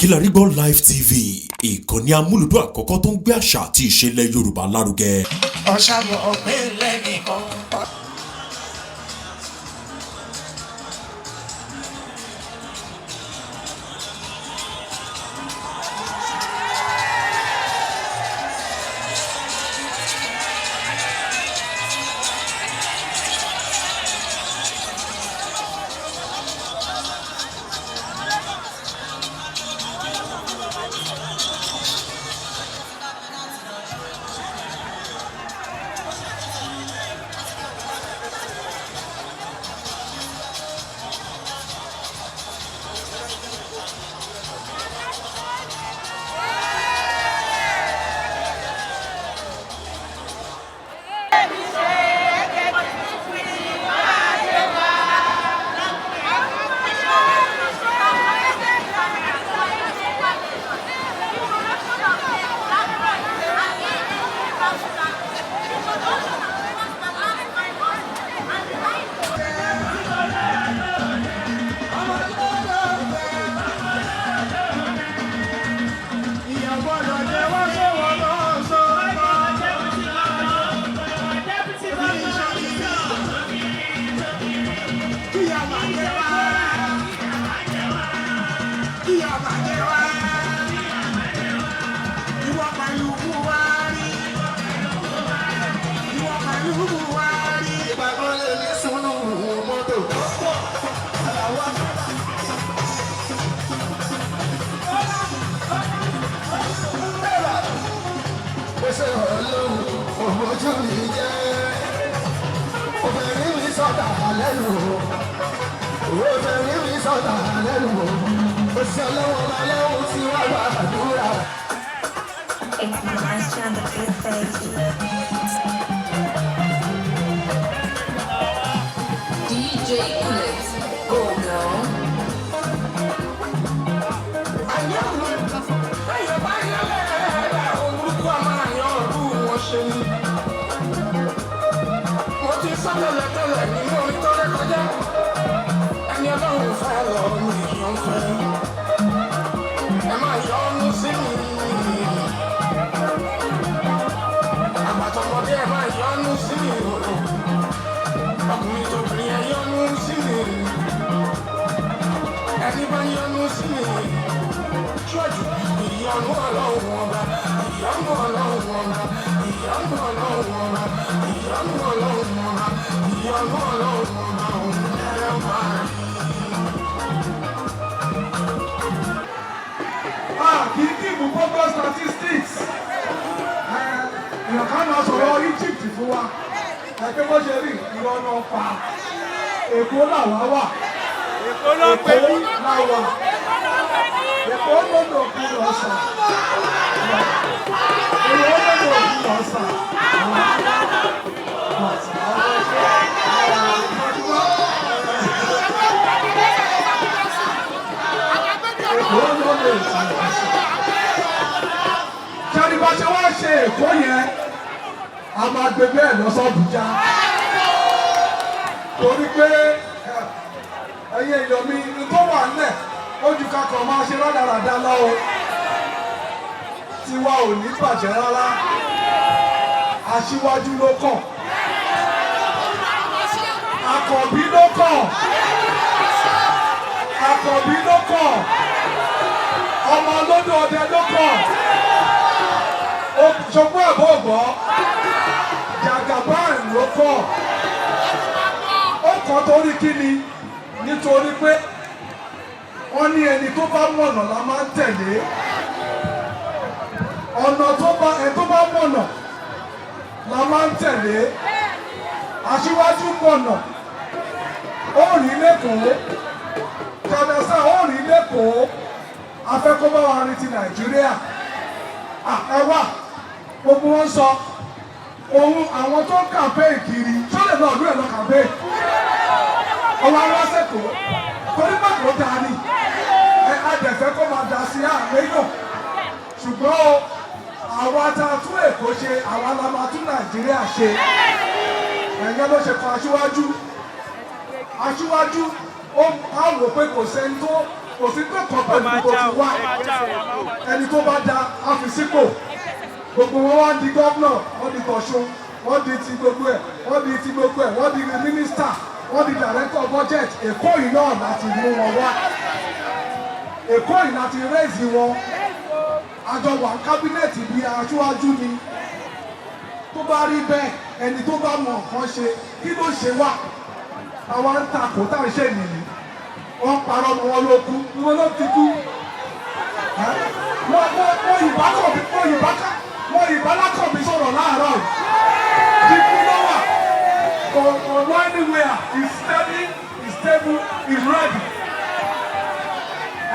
Kilarigbo Live TV, ìkànnì amúlùdún àkọ́kọ́ tó ń gbé àṣà àti ìṣẹ̀lẹ̀ Yorùbá lárugẹ. Ọ̀ṣàbọ̀ ọ̀pẹ lẹ́nìkan. Statistics. You cannot follow Egypt fún wa. Ẹgbẹ́ bó ṣe rí ìrọ̀ náà pa. Èkó làwa wà. Èkó làwà. Èkó lọ́dọ̀ òkú lọ́sàn. Èkó lọ́dọ̀ òkú lọ́sàn. Èkó lọ́dọ̀ òkú lọ́sàn. Kẹ́ni bá ṣe wá ṣe Èkó yẹn, a máa gbé bẹ́ẹ̀ lọ s'Àbújá. Torí pé ẹyẹ èèyàn mi tó wà nílẹ̀ ojú kakọ̀ máa ṣe rádaràda lọ́wọ́. Tiwa ò ní bàjẹ́ rárá. Aṣíwájú ló kàn. Àkànbí ló kàn. Àkànbí ló kàn. Ọmọ lódò ọdẹ ló kàn. Ṣọgbọ́n ẹ̀bọ̀ ọ̀gbọ́, Jagaban ló kọ́. Ó kọ́ torí kí ni? Nítorí pé wọ́n ní ẹni tó bá mọ̀nà la máa ń tẹ̀lé. Ọ̀nà tó bá mọ̀nà la máa ń tẹ̀lé. Aṣíwájú mọ̀nà, ó rí lẹ́kọ̀ọ́. Kàdásá ó rí lẹ́kọ̀ọ́. Afẹ́kọ́ bá wa rin ti Nàìjíríà. Ẹ wà. Gbogbo wọn sọ ohun àwọn tó ń campaign kiri tó lè lọ ọdún ẹ̀ lọ campaign ọwọ́ aláṣẹ́kọ̀ọ́ torípàtó dání adẹ̀fẹ́ kó máa dá sí àgbéyàn ṣùgbọ́n àwa tá a tún Èkó ṣe àwa la máa tún Nàìjíríà ṣe ẹ̀yẹ́ ló ṣe kọ Aṣíwájú á wò pé kò sẹ́ni tó kò sí tó kọ́ pẹ̀lú tó ti wá ẹni tó bá da àfìsípò gbogbo wọn wá di gọ́vnà wọ́n di tọ̀ṣun wọ́n di ti gbogbo ẹ̀ wọ́n di ti gbogbo ẹ̀ wọ́n di mínísítà wọ́n di director budget èkó yìí náà láti mú wọn wá èkó yìí láti rẹ́ẹ̀sì wọn àjọ wà kábínẹ̀tì bíi Aṣíwájú ni tó bá rí bẹ́ẹ̀ ẹni tó bá mọ nǹkan ṣe kí ló ṣe wà àwa ń takò tá à ń ṣe nìyí wọ́n parọ́ mọ́ wọn ló kú wọn ló ti kú wọ́n ìbálákọ̀ mi sọ̀rọ̀ láàárọ̀ yìí dípú lọ́wọ́ ọ̀rọ̀ anywhere is steady is stable is ready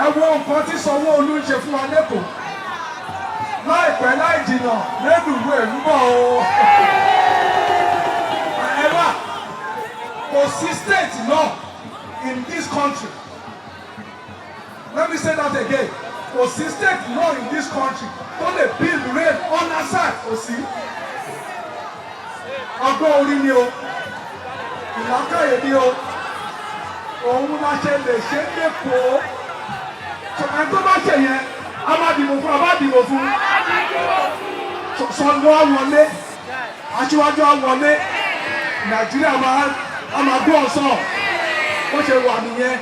ẹ wo nǹkan tí Sanwó-Olú ń ṣe fún wa lẹ́kọ̀ọ́ láìpẹ́ láì jìnnà lẹ́dùnú ẹ̀rú bọ̀ o ẹ wá kò sí state náà in this country let me say that again kò sí state law in this country tó lè build rail on our side kò sí ọgbọ́n orí ni o ìlàkàyè ni o òun la ṣe lè ṣe lẹ́kọ̀ọ́ ẹni tó bá ṣe yẹn a máa dìbò fún a máa dìbò fún Sanwó á wọlé Aṣíwájú á wọlé Nàìjíríà a máa gbọ́ ọ̀sán ó ṣe wà nìyẹn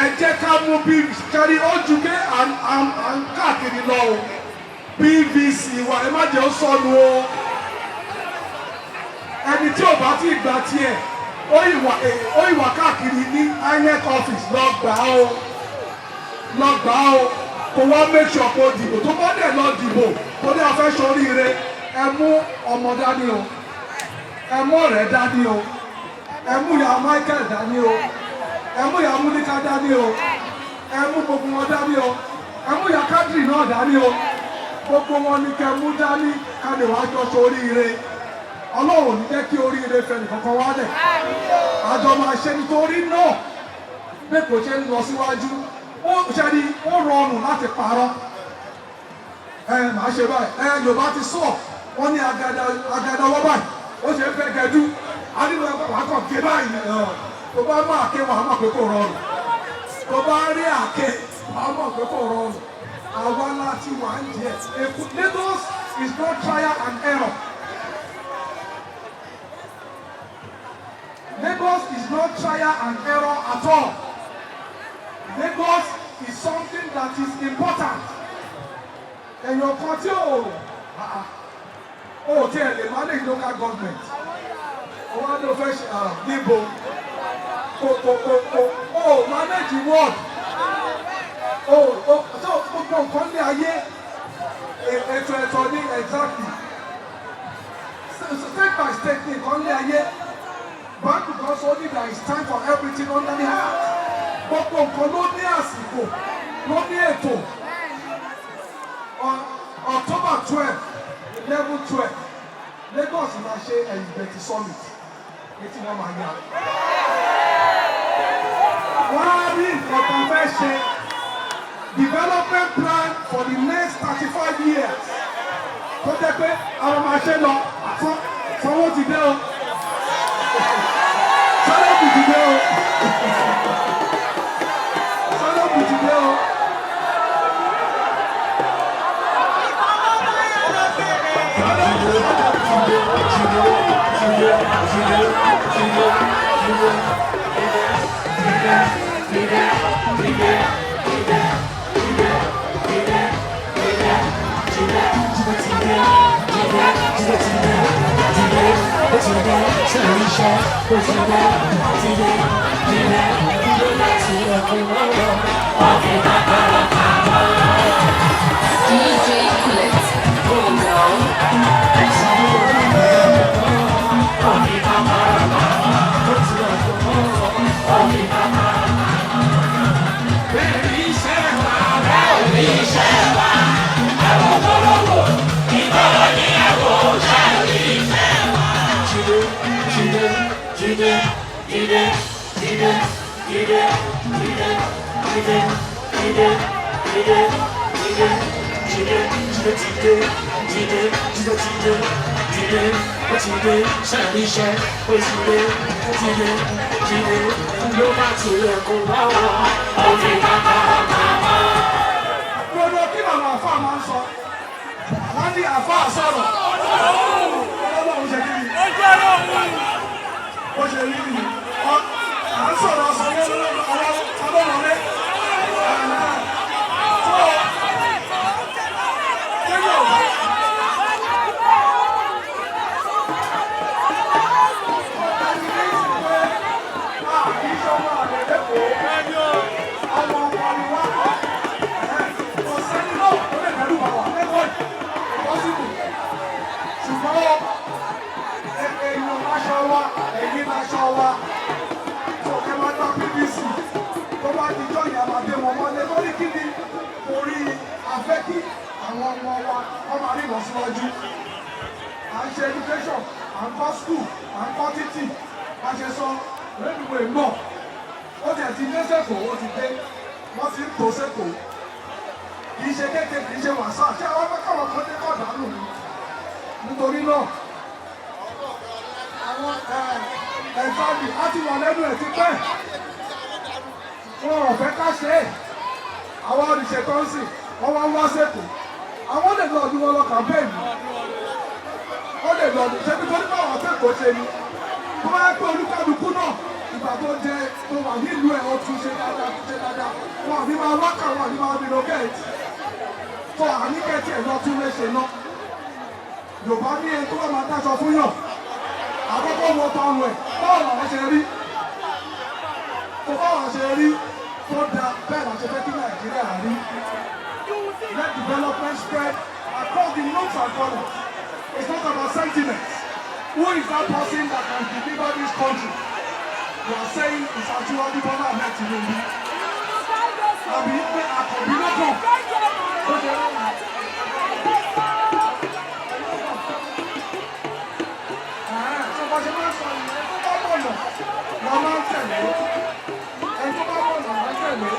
ẹ jẹ́ ká mú bí kárí ojú pé à ń káàkiri lọ o PVC wa ẹ má jẹ́ ó sọnù o ẹni tí ò bá ti gbà tiẹ̀ ó ìwà káàkiri ní INEC office lọ gbà ó kò wá make sure kó dìbò tó bá dẹ̀ lọ dìbò kó dẹ̀ fẹ́ ṣoríire ẹ mú ọmọ dání o ẹ mú ọ̀rẹ́ dání o ẹ mú ìyá Michael dání o ẹ mú ìyá Múníkà dání o ẹ mú gbogbo wọn dání o ẹ mú ìyá Kádìrì náà dání o gbogbo wọn ní kẹ mú dání ká lè wá jọ ṣoríire Ọlọ́run ní jẹ́ kí oríire fẹ́ nìkankan wálẹ̀ àjọ máa ṣe nítorí náà bí kò ṣe ń lọ síwájú ó ṣẹ́ni ó rọrùn láti parọ́ màá ṣe báyìí Yorùbá ti sọ wọ́n ní agada ọwọ́ báyìí ó ṣe ń fẹ́ gẹ̀dú adínú wàá kàn ké báyìí tó bá mú àké wàá mọ̀ pé kò rọrùn tó bá rí àké wàá mọ̀ pé kò rọrùn àwa láti wà ń jẹ Lagos is not trial and error. Lagos is not trial and error at all. Lagos is something that is important. Ẹ̀yàn kan tí ó tí ẹ̀ lè manage local government. Owó ló fẹ́ ṣe níbo kò manage ward. So gbogbo nǹkan ní ayé ètò ní exactly. State by state ní nǹkan ní ayé. But because only there is time for everything under the heart. Gbogbo nǹkan ló ní àsìkò, ló ní ètò. October 12, level 12, Lagos máa ṣe ẹ̀yìnbẹ̀tì summit. Etí wọn máa yá. Wọ́n á rí nǹkan tó fẹ́ ṣe development plan for the next 35 years. Tó jẹ́ pé àwọn máa ṣe lọ Sanwó ti dé o. Sanwó ti dé o. Sanwó ti dé o. ti dé, sẹ́ni iṣẹ́, ó ti dé, ló bá tilẹ̀ kó bá wà, ó fi kàkà kàkà. Gbogbo kí làwọn àfa máa ń sọ? Wọ́n ní àfa sọ̀rọ̀. Ọlọ́run ṣe kí ni? Ó ṣe rí ni. À ń sọ̀rọ̀ sọ̀rọ̀ ọlọ́run. Àwọn ọmọ wa wọ́n máa rí ìlọsíwájú. À ń ṣe education, à ń kọ́ school, à ń kọ́ títì. A ṣe sọ rẹ́dùwẹ̀ ń bọ̀. Ó ti ẹ̀tí dé sẹ́kọ̀ọ́, ó ti dé. Wọ́n ti ń tò sẹ́kọ̀ọ́. Kì í ṣe kékeré, kì í ṣe wàsá. Ṣé àwọn akẹ́kọ̀ọ́ kan dé kọ̀ dánù ni? Nítorí náà, àwọn ẹ̀fọ́dì á ti wà lẹ́nu ẹ̀ ti pẹ́. Wọn ò fẹ́ ká ṣe é. Àwọn olùṣètò ń sìn, wọ́n wá ń wá sẹ́kọ̀ọ́. Àwọn lè lọ ọdún wọn lọ campaign. Ó lè lọ ọdún ṣẹ́bí tó ní báwọn akẹ́kọ̀ọ́ ṣe ni. Tó bá yẹ pé olúkálukú náà ìgbà tó jẹ tó wà nílùú ẹ̀ ọtún ṣe dáadáa. Wọn àbí máa wákà wọn àbí máa relocate. Tó àníkẹ́tì ẹ̀ lọ tún lè ṣe náà. Yorùbá ní ẹni tó bá máa dáṣọ fún yàn. Àkọ́kọ́ wọ tọrùn ẹ̀ báwo làwọn ṣe rí. Tó báwọn ṣe rí tó da bẹ́ẹ̀ la ṣe fẹ́ kí Nàìjíríà rí. Let development spread across the nooks and corners. It's not about sentiments. Who is that person that can deliver this country? You are saying it's Asiwaju Bola Ahmed Tinubu. Àbí pé àkọ́bí lọ́kàn. Ó ṣe é lọ́wọ́. Ṣé bá ṣe máa ń sọ ìyẹn tó bá bọ̀nà la máa ń tẹ̀lé? Ẹni tó bá bọ̀nà la ń tẹ̀lé.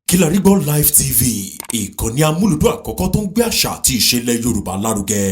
Kilarigbo Live TV, ìkànnì amúlùdún àkọ́kọ́ tó ń gbé àṣà àti ìṣẹ̀lẹ̀ Yorùbá lárugẹ.